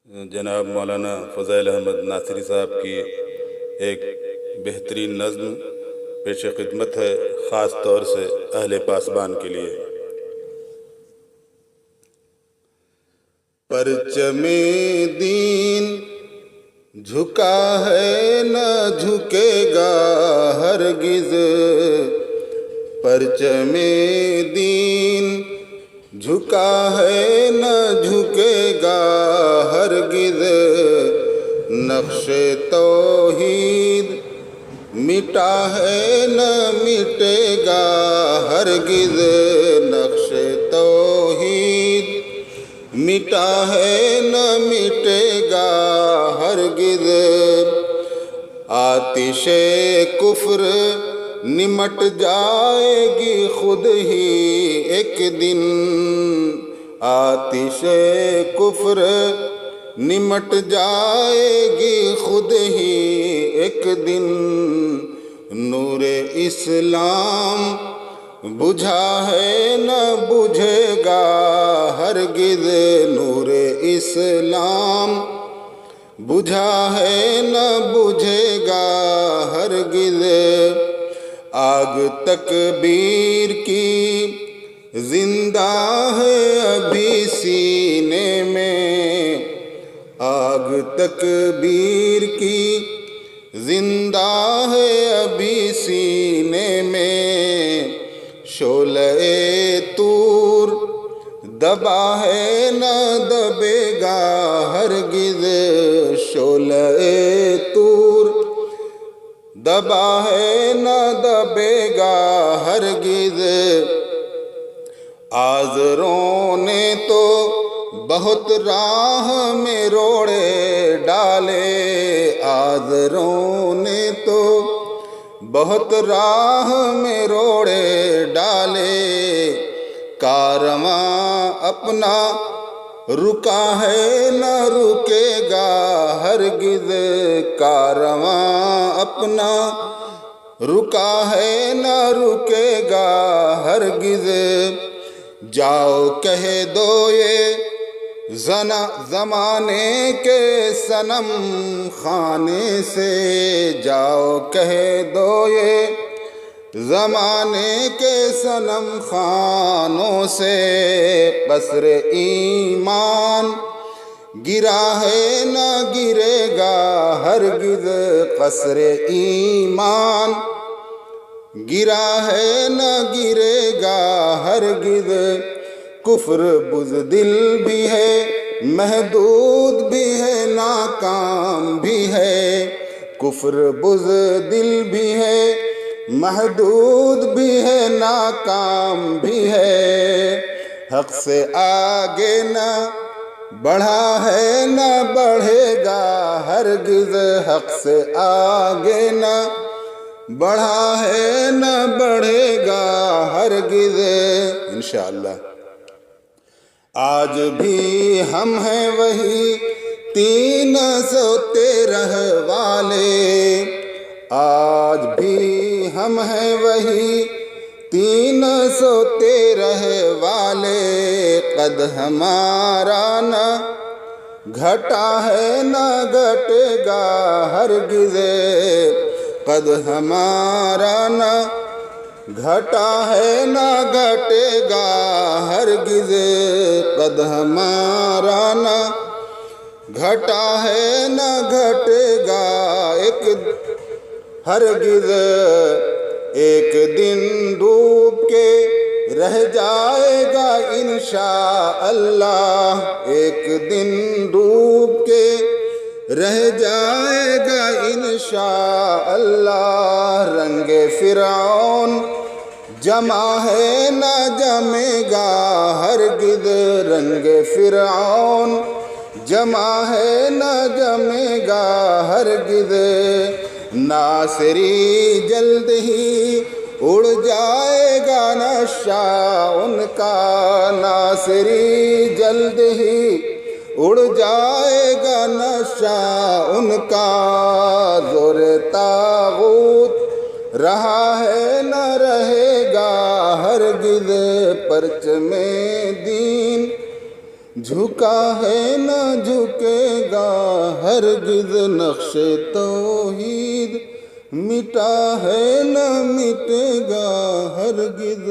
جناب مولانا فضیل احمد ناصری صاحب کی ایک بہترین نظم پیش خدمت ہے، خاص طور سے اہل پاسبان کے لیے۔ پرچم دین جھکا ہے نہ جھکے گا ہرگز، پرچم دین جھکا ہے نہ جھکے گا ہرگز، نقش توحید مٹا ہے نہ مٹے گا ہرگز، نقش توحید مٹا ہے نہ مٹے گا ہرگز، آتش کفر نمٹ جائے گی خود ہی ایک دن، آتش کفر نمٹ جائے گی خود ہی ایک دن، نور اسلام بجھا ہے نہ بجھے گا ہرگز، نور اسلام بجھا ہے نہ بجھے گا ہرگز، آگ تکبیر کی زندہ ہے ابھی سینے میں، آگ تکبیر کی زندہ ہے ابھی سینے میں، شعلۂ طور دبا ہے نہ دبے گا ہرگز، شعلۂ طور دبا ہے نہ دبے گا ہرگز، آزروں نے تو بہت راہ میں روڑے ڈالے، آزروں نے تو بہت راہ میں روڑے ڈالے، کارواں اپنا رکا ہے نہ رکے گا ہرگز، کارواں اپنا رکا ہے نہ رکے گا ہرگز، جاؤ کہہ دو یہ زمانے کے صنم خانے سے، جاؤ کہہ دو یہ زمانے کے صنم خانوں سے، قصر ایمان گرا ہے نہ گرے گا ہرگز، قصر ایمان گرا ہے نہ گرے گا ہرگز، کفر بزدل بھی ہے محدود بھی ہے ناکام بھی ہے، کفر بزدل بھی ہے محدود بھی ہے ناکام بھی ہے، حق سے آگے نہ بڑھا ہے نہ بڑھے گا ہرگز، حق سے آگے نہ بڑھا ہے نہ بڑھے گا ہرگز، انشاءاللہ۔ آج بھی ہم ہیں وہی 313 والے، آج بھی ہم ہیں وہی 313 والے، قد ہمارا نہ گھٹا ہے نہ گھٹے گا ہرگز، قد ہمارا نہ گھٹا ہے نہ گھٹے گا ہرگز، قد ہمارا نہ گھٹا ہے نہ گھٹے گا ہرگز، ایک دن ڈوب کے رہ جائے گا انشاءاللہ، ایک دن ڈوب کے رہ جائے گا انشاءاللہ، رنگ فرعون جمع ہے نہ جمے گا ہرگز، رنگ فرعون جمع ہے نہ جمے گا ہرگز، ناصری جلد ہی اڑ جائے گا نشہ ان کا، ناصری جلد ہی اڑ جائے گا نشہ ان کا، زور طاغوت رہا ہے نہ رہے گا ہرگز، پرچم دین جھکا ہے نہ جھکے گا ہرگز نقش توحید، مٹا ہے نہ مٹے گا ہرگز